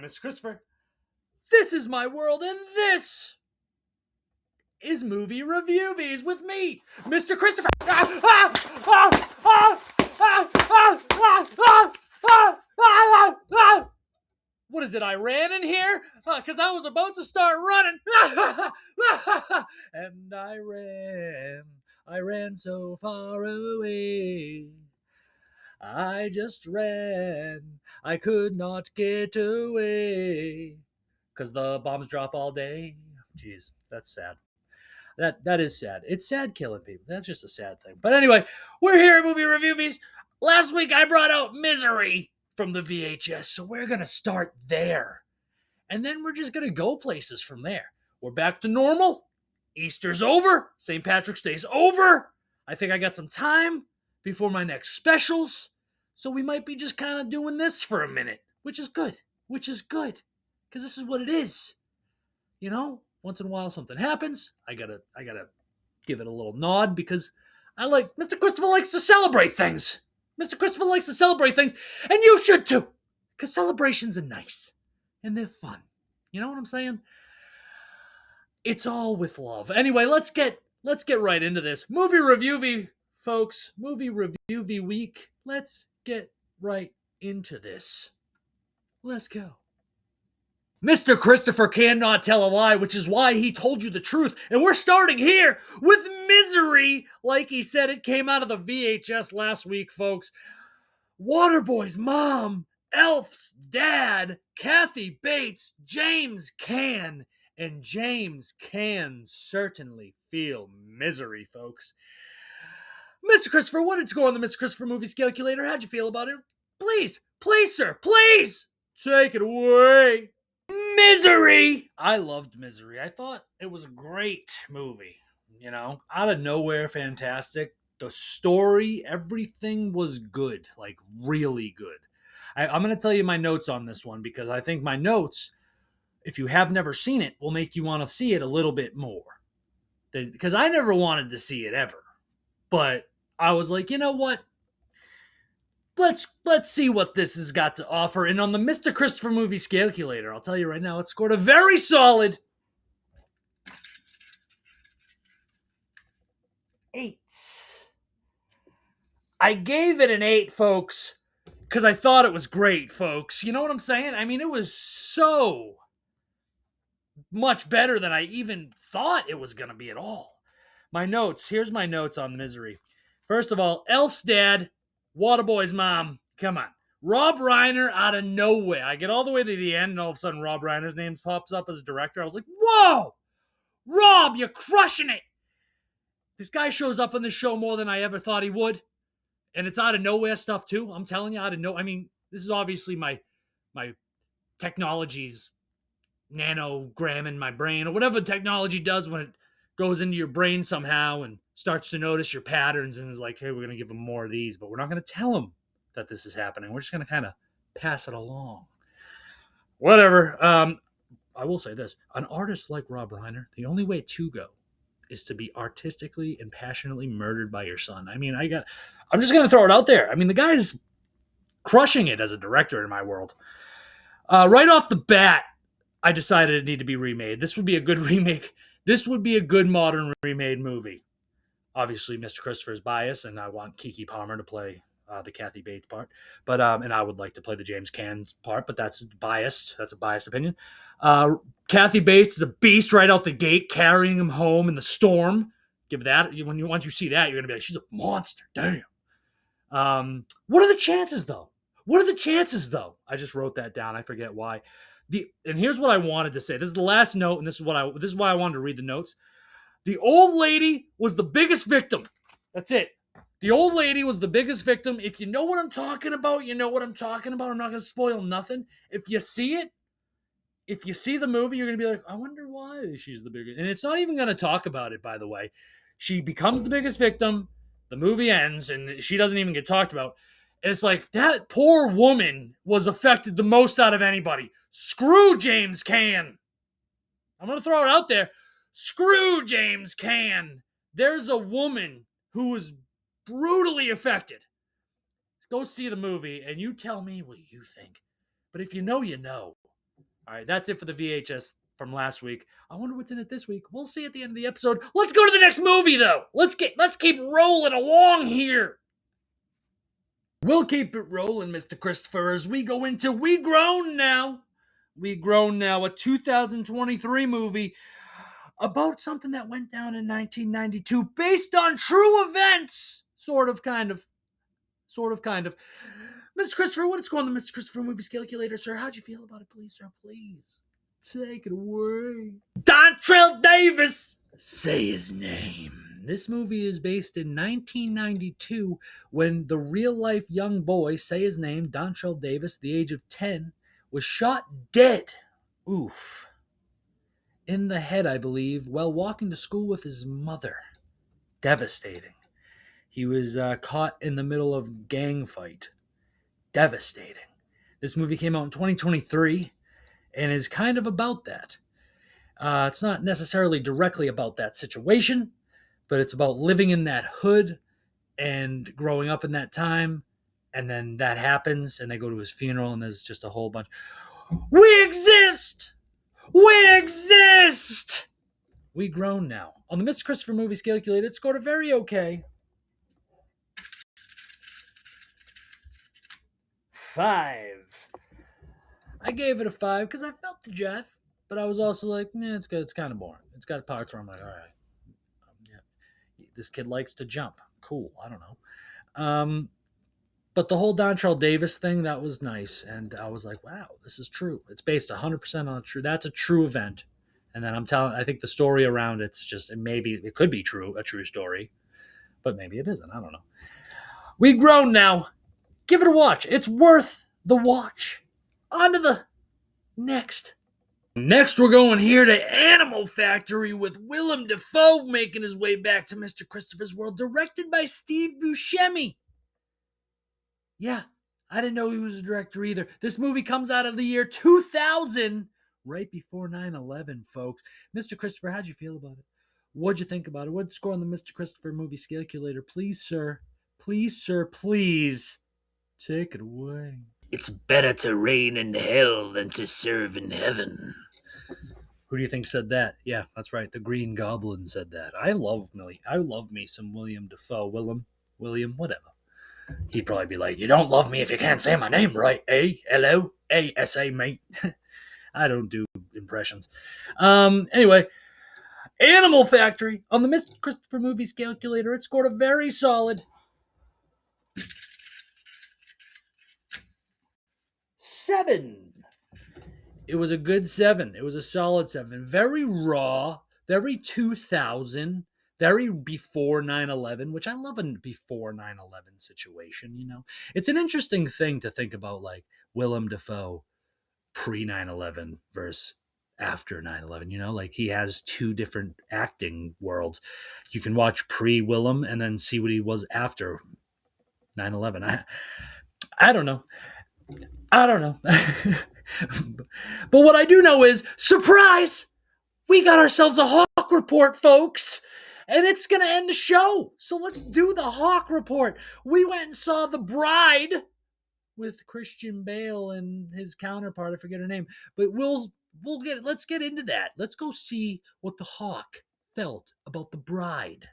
Mr. Christopher. This is my world, and this is Movie Reviewvies with me, Mr. Christopher. What is it, I ran in here? Because I was about to start running. And I ran so far away. I just ran, I could not get away. Because the bombs drop all day. Jeez, that's sad. That is sad. It's sad killing people. That's just a sad thing. But anyway, we're here at Movie Reviewvies. Last week I brought out Misery from the VHS, so we're going to start there. And then we're just going to go places from there. We're back to normal. Easter's over. St. Patrick's Day's over. I think I got some time before my next specials. So we might be just kind of doing this for a minute, which is good. Because this is what it is. You know, once in a while something happens. I gotta give it a little nod because Mr. Christopher likes to celebrate things. Mr. Christopher likes to celebrate things, and you should too. Because celebrations are nice. And they're fun. You know what I'm saying? It's all with love. Anyway, let's get right into this. Movie Reviewvie, folks. Movie Reviewvie week. Let's get right into this. Let's go. Mr. Christopher cannot tell a lie, which is why he told you the truth. And we're starting here with Misery. Like he said, it came out of the VHS last week, folks. Waterboy's mom, Elf's dad, Kathy Bates, James can. And James can certainly feel misery, folks. Mr. Christopher, what did score on the Mr. Christopher Movies Calculator? How'd you feel about it? Please, sir, please, take it away. Misery! I loved Misery. I thought it was a great movie. You know, out of nowhere, fantastic. The story, everything was good. Like, really good. I'm going to tell you my notes on this one because I think my notes, if you have never seen it, will make you want to see it a little bit more. Because I never wanted to see it ever. But I was like, you know what? Let's see what this has got to offer. And on the Mr. Christopher Movies Calculator, I'll tell you right now, it scored a very solid 8. I gave it an 8, folks, because I thought it was great, folks. You know what I'm saying? I mean, it was so much better than I even thought it was going to be at all. My notes. Here's my notes on Misery. First of all, Elf's dad, Waterboy's mom. Come on. Rob Reiner out of nowhere. I get all the way to the end, and all of a sudden Rob Reiner's name pops up as a director. I was like, whoa! Rob, you're crushing it! This guy shows up on this show more than I ever thought he would. And it's out of nowhere stuff, too. I'm telling you, I mean, this is obviously my technology's nanogram in my brain, or whatever technology does when it goes into your brain somehow and starts to notice your patterns and is like, hey, we're going to give him more of these, but we're not going to tell him that this is happening. We're just going to kind of pass it along. Whatever. I will say this. An artist like Rob Reiner, the only way to go is to be artistically and passionately murdered by your son. I mean, I'm just going to throw it out there. I mean, the guy's crushing it as a director in my world. Right off the bat, I decided it needed to be remade. This would be a good remake. This would be a good modern remade movie. Obviously, Mr. Christopher's biased, and I want Keke Palmer to play the Kathy Bates part. But and I would like to play the James Caan part, but that's biased. That's a biased opinion. Kathy Bates is a beast right out the gate, carrying him home in the storm. Give that. Once you see that, you're going to be like, she's a monster. Damn. What are the chances, though? I just wrote that down. I forget why. And here's what I wanted to say. This is the last note, and this is why I wanted to read the notes. The old lady was the biggest victim. That's it. The old lady was the biggest victim. If you know what I'm talking about, you know what I'm talking about. I'm not going to spoil nothing. If you see it, if you see the movie, you're going to be like, I wonder why she's the biggest. And it's not even going to talk about it, by the way. She becomes the biggest victim. The movie ends, and she doesn't even get talked about. And it's like, that poor woman was affected the most out of anybody. Screw James Caan. I'm going to throw it out there. Screw James Caan. There's a woman who was brutally affected. Go see the movie, and you tell me what you think. But if you know, you know. All right, that's it for the VHS from last week. I wonder what's in it this week. We'll see at the end of the episode. Let's go to the next movie, though. Let's keep rolling along here. We'll keep it rolling, Mr. Christopher, as we go into We Grown Now. We Grown Now, a 2023 movie about something that went down in 1992 based on true events. Sort of, kind of. Mr. Christopher, what is going on the Mr. Christopher movie calculator, sir? How'd you feel about it, please, sir? Please. Take it away. DANTRELL DAVIS! Say his name. This movie is based in 1992 when the real-life young boy, say his name, DANTRELL DAVIS, the age of 10, was shot dead. Oof. In the head, I believe, while walking to school with his mother. Devastating. He was caught in the middle of a gang fight. Devastating. This movie came out in 2023 and is kind of about that. It's not necessarily directly about that situation, but it's about living in that hood and growing up in that time, and then that happens, and they go to his funeral, and there's just a whole bunch. We exist! We exist! We Grown Now. On the Mr. Christopher movie calculator, it scored a very okay 5. I gave it a 5 because I felt the Jeff, but I was also like, it's good. It's kind of boring. It's got parts where I'm like, all right, yeah, this kid likes to jump. Cool. I don't know. But the whole Dontrell Davis thing, that was nice, and I was like, wow, this is true. It's based 100% on true. That's a true event. And then I think the story around it's just, it could be true, a true story, but maybe it isn't. I don't know. We Grown Now. Give it a watch. It's worth the watch. On to the next. Next, we're going here to Animal Factory with Willem Dafoe making his way back to Mr. Christopher's world, directed by Steve Buscemi. Yeah, I didn't know he was a director either. This movie comes out of the year 2000, right before 9/11, folks. Mr. Christopher, how'd you feel about it? What'd you think about it? What'd score on the Mr. Christopher movie calculator? Please, sir. Please, sir, please. Take it away. It's better to reign in hell than to serve in heaven. Who do you think said that? Yeah, that's right. The Green Goblin said that. I love me some William Dafoe. William, whatever. He'd probably be like, you don't love me if you can't say my name right, eh? Hello? A-S-A, mate. I don't do impressions. Anyway, Animal Factory. On the Mr. Christopher Movies Calculator, it scored a very solid 7. It was a good 7. It was a solid 7. Very raw, very 2000, very before 9/11, which I love a before 9/11 situation, you know. It's an interesting thing to think about, like Willem Dafoe pre 9/11 versus after 9/11, you know, like he has two different acting worlds. You can watch pre Willem and then see what he was after 9/11. I don't know. But what I do know is, surprise, we got ourselves a Hawk Report, folks. And it's going to end the show. So let's do the Hawk Report. We went and saw The Bride with Christian Bale and his counterpart. I forget her name. But let's get into that. Let's go see what the Hawk felt about The Bride.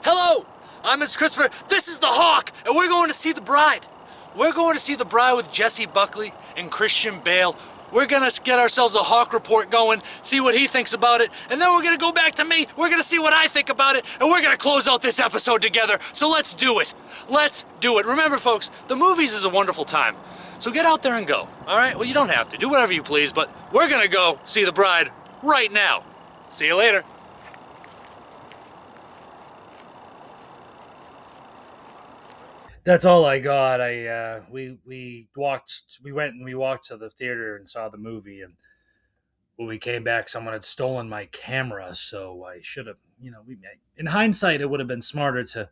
Hello, I'm Mr. Christopher. This is the Hawk, and we're going to see The Bride. We're going to see The Bride with Jesse Buckley and Christian Bale. We're going to get ourselves a Hawk Report going, see what he thinks about it, and then we're going to go back to me. We're going to see what I think about it, and we're going to close out this episode together. So let's do it. Let's do it. Remember, folks, the movies is a wonderful time. So get out there and go, all right? Well, you don't have to. Do whatever you please, but we're going to go see The Bride right now. See you later. That's all I got. We went and we walked to the theater and saw the movie, and when we came back, someone had stolen my camera, so I should have, in hindsight, it would have been smarter to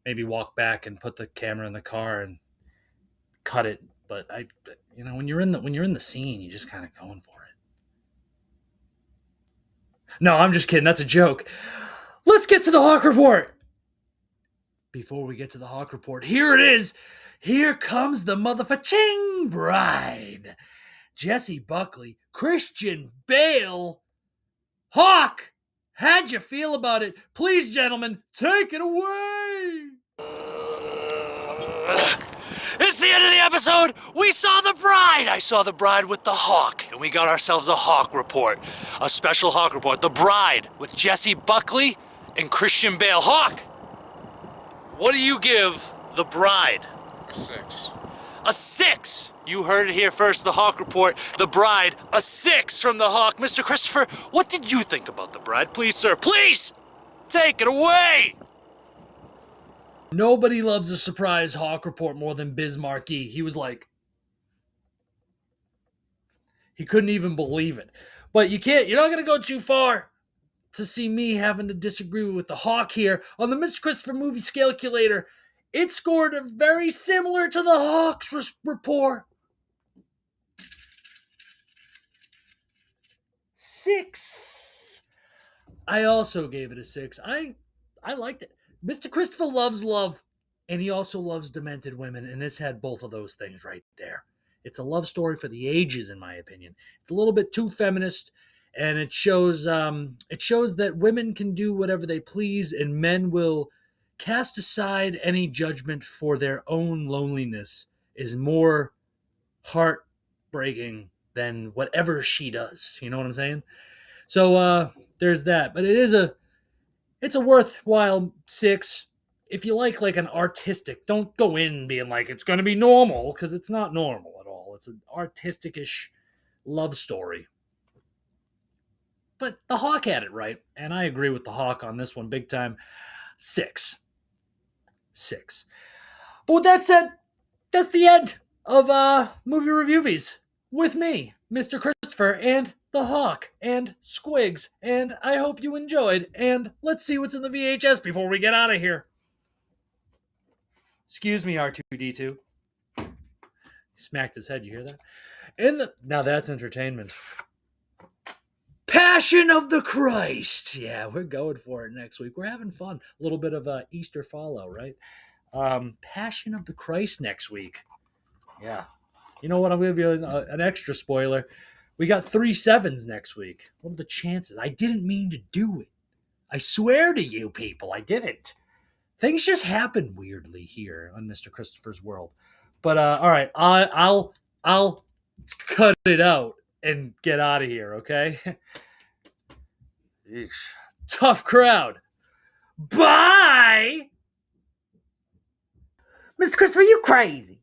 maybe walk back and put the camera in the car and cut it. But when you're in the scene, you just kind of going for it. No, I'm just kidding. That's a joke. Let's get to the Hawk Report. Before we get to the Hawk Report, here it is. Here comes the motherfucking bride. Jesse Buckley, Christian Bale, Hawk. How'd you feel about it? Please, gentlemen, take it away. It's the end of the episode. We saw the bride. I saw the bride with the Hawk, and we got ourselves a Hawk report, a special Hawk report. The bride with Jesse Buckley and Christian Bale. Hawk, what do you give the bride? A 6. A 6. You heard it here first, the Hawk report. The bride, a 6 from the Hawk. Mr. Christopher, what did you think about the bride? Please, sir, please take it away. Nobody loves a surprise Hawk report more than Biz Markie. He was like, he couldn't even believe it. But you're not going to go too far to see me having to disagree with the Hawk here. On the Mr. Christopher movie Scalculator, it scored very similar to the Hawk's report. 6. I also gave it a 6. I liked it. Mr. Christopher loves love, and he also loves demented women, and this had both of those things right there. It's a love story for the ages, in my opinion. It's a little bit too feminist, and it shows that women can do whatever they please, and men will cast aside any judgment for their own loneliness is more heartbreaking than whatever she does. You know what I'm saying? So there's that. But it's a worthwhile 6. If you like an artistic, don't go in being like it's going to be normal, because it's not normal at all. It's an artistic-ish love story. But the Hawk had it right, and I agree with the Hawk on this one big time. 6. But with that said, that's the end of Movie Reviewvies with me, Mr. Christopher, and the Hawk, and Squigs, and I hope you enjoyed, and let's see what's in the VHS before we get out of here. Excuse me, R2-D2. He smacked his head, you hear that? Now that's entertainment. Passion of the Christ. Yeah, we're going for it next week. We're having fun. A little bit of Easter follow, right? Passion of the Christ next week. Yeah. You know what? I'm going to give you an extra spoiler. We got 3 7s next week. What are the chances? I didn't mean to do it. I swear to you people, I didn't. Things just happen weirdly here on Mr. Christopher's World. But all right, I'll cut it out and get out of here, okay? Eesh. Tough crowd. Bye! Mr. Christopher, you crazy.